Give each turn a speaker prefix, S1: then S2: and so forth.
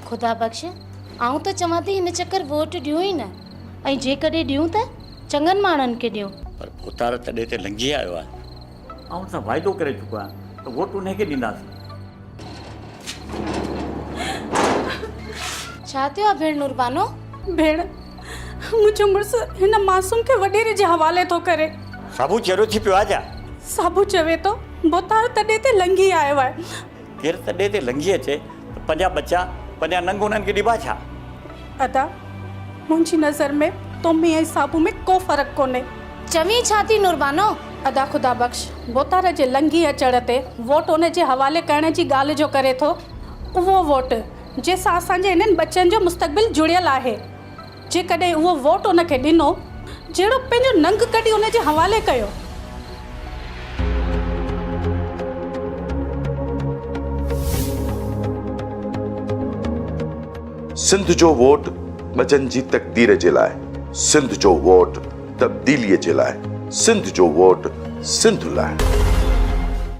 S1: खुदा बख़्श आऊं त चवां थी हिन चक्कर वोट ॾियूं ई न, ऐं जेकॾहिं ॾियूं त चङनि माण्हुनि खे ॾियूं।
S2: पर भूतार तॾहिं ते लंघी आयो आहे। ऐं असां वाइदो करे चुका आहियूं त वोट उनखे ॾींदासीं।
S1: छा थियो आहे भेण नुरबानो?
S3: भेण, मुंहिंजो मुड़ुसु हिन मासूम खे वॾेरे जे हवाले थो करे।
S2: साबू चेरो थी पियो आहे छा?
S3: साबू चवे थो भूतार तॾहिं ते लंघी आयो आहे।
S2: केरु तॾहिं ते लंघी अचे त पंहिंजा बच्चा पंहिंजा नंग उन्हनि खे ॾिबा छा?
S3: अदा, मुंहिंजी नज़र में तोमी ऐं साबू में को फ़र्क़ु कोन्हे।
S1: चवी छा थी नुरबानो?
S3: अदा खुदा बख़्श, भूतार जे लंघी अचण ते वोट उन जे हवाले करण जी ॻाल्हि जो करे थो, उहो वोट जंहिंसां असांजे इन्हनि बच्चनि जो मुस्तक़बिल जुड़ियल आहे। जेकॾहिं उहो वोट उनखे ॾिनो, जहिड़ो पंहिंजो नंग कढी उन जे हवाले कयो।
S4: सिंध जो वोट बचनि जी तक़दीर जे लाइ, सिंध जो वोट तब्दीलीअ जे लाइ, सिंध जो वोट सिंध लाइ।